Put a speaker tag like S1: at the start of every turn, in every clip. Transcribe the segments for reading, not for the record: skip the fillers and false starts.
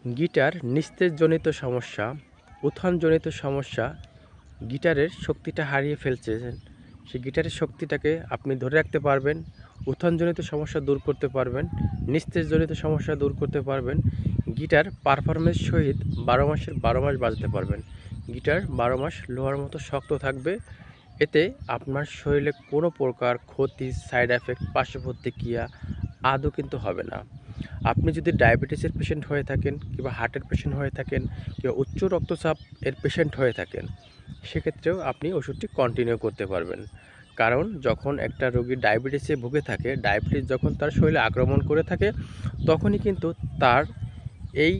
S1: Guitar নিস্তেজজনিত সমস্যা, উত্থানজনিত সমস্যা, গিটারের শক্তিটা হারিয়ে ফেলছেন, সেই গিটারের শক্তিটাকে আপনি ধরে রাখতে পারবেন, উত্থানজনিত সমস্যা দূর করতে পারবেন, নিস্তেজজনিত সমস্যা দূর করতে পারবেন। গিটার পারফরমেন্স সহিত 12 মাসের 12 মাস বাজাতে পারবেন। গিটার 12 মাস লোহার মতো শক্ত থাকবে। এতে আপনার শরীরে কোনো প্রকার ক্ষতি, সাইড এফেক্ট, পার্শ্বপ্রতিক্রিয়া আদৌ কিন্তু হবে না। আপনি যদি ডায়াবেটিসের পেশেন্ট হয়ে থাকেন, কিংবা হার্টের পেশেন্ট হয়ে থাকেন, কিংবা উচ্চ রক্তচাপ এর পেশেন্ট হয়ে থাকেন, সেক্ষেত্রেও আপনি ওষুধটি কন্টিনিউ করতে পারবেন। কারণ যখন একটা রোগী ডায়াবেটিসে ভুগে থাকে, ডায়াবেটিস যখন তার শরীরে আক্রমণ করে থাকে, তখনই কিন্তু তার এই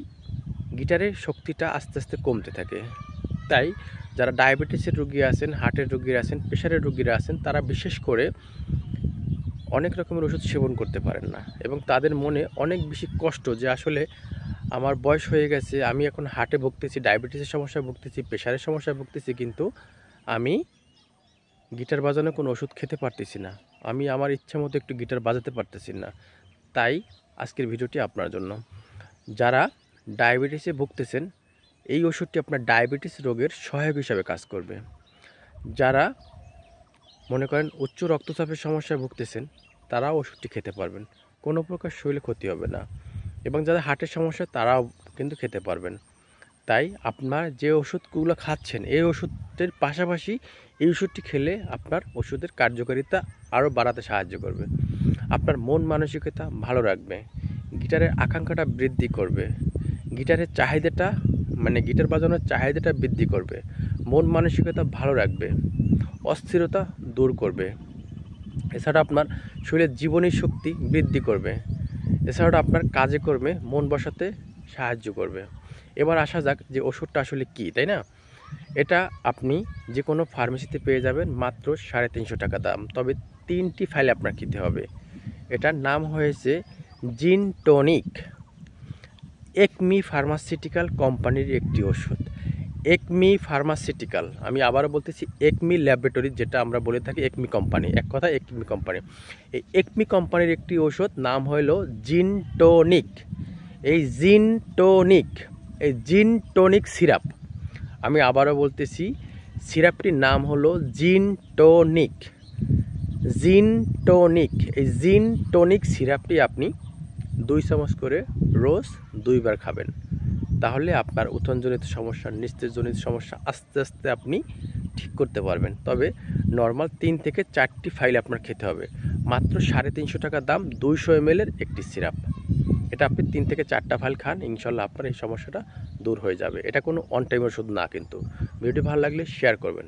S1: গিটারের শক্তিটা আস্তে আস্তে কমতে থাকে। তাই যারা ডায়াবেটিসের রোগী আছেন, হার্টের রোগীরা আছেন, প্রেশারের রোগীরা আছেন, তারা বিশেষ করে অনেক রকমের ওষুধ সেবন করতে পারেন না, এবং তাদের মনে অনেক বেশি কষ্ট যে আসলে আমার বয়স হয়ে গেছে, আমি এখন হার্টে ভুগতেছি, ডায়াবেটিসের সমস্যায় ভুগতেছি, প্রেশারের সমস্যায় ভুগতেছি, কিন্তু আমি গিটার বাজানোর কোনো ওষুধ খেতে পারতেছি না, আমি আমার ইচ্ছা মতো একটু গিটার বাজাতে পারতেছি না। তাই আজকের ভিডিওটি আপনার জন্য। যারা ডায়াবেটিসে ভুগতেছেন, এই ওষুধটি আপনার ডায়াবেটিস রোগের সহায়ক হিসাবে কাজ করবে। যারা মনে করেন উচ্চ রক্তচাপের সমস্যায় ভুগতেছেন, তারাও ওষুধটি খেতে পারবেন, কোনো প্রকার শরীরে ক্ষতি হবে না। এবং যাদের হার্টের সমস্যা, তারাও কিন্তু খেতে পারবেন। তাই আপনার যে ওষুধগুলো খাচ্ছেন, এই ওষুধের পাশাপাশি এই ওষুধটি খেলে আপনার ওষুধের কার্যকারিতা আরও বাড়াতে সাহায্য করবে। আপনার মন মানসিকতা ভালো রাখবে, গিটারের আকাঙ্ক্ষাটা বৃদ্ধি করবে, গিটারের চাহিদাটা গিটার বাজানোর চাহিদাটা বৃদ্ধি করবে, মন মানসিকতা ভালো রাখবে, অস্থিরতা দূর করবে। এছাড়া আপনার শরীরের জীবনী শক্তি বৃদ্ধি করবে। এছাড়াও আপনার কাজে কর্মে মন বসাতে সাহায্য করবে। এবার আসা যাক যে ওষুধটা আসলে কী, তাই না? এটা আপনি যে কোনো ফার্মেসিতে পেয়ে যাবেন মাত্র 350 টাকা দাম। তবে 3টি ফাইল আপনার কিনতে হবে। এটার নাম হয়েছে জিন টনিক। একমি ফার্মাসিউটিক্যাল কোম্পানির একটি ওষুধ। একমি ফার্মাসিউটিক্যাল, আমি আবারও বলতেছি, একমি ল্যাবরেটরি, যেটা আমরা বলে থাকি একমি কোম্পানি, এক কথা একমি কোম্পানি। এই একমি কোম্পানির একটি ওষুধ নাম হলো জিন টনিক। এই জিন টনিক সিরাপ, আমি আবারও বলতেছি, সিরাপটির নাম হলো জিন টনিক। এই জিন টনিক সিরাপটি আপনি 2 চামচ করে রোজ 2 বার খাবেন। তাহলে আপনার উত্থানজনিত সমস্যা, নিস্তেজজনিত সমস্যা আস্তে আস্তে আপনি ঠিক করতে পারবেন। তবে নর্মাল 3 থেকে 4টি ফাইল আপনার খেতে হবে। মাত্র 350 টাকা দাম, 200 ml একটি সিরাপ। এটা আপনি 3 থেকে 4টা ফাইল খান, ইনশাল্লাহ আপনার এই সমস্যাটা দূর হয়ে যাবে। এটা কোনো অন টাইম ওষুধ না কিন্তু। ভিডিওটি ভালো লাগলে শেয়ার করবেন।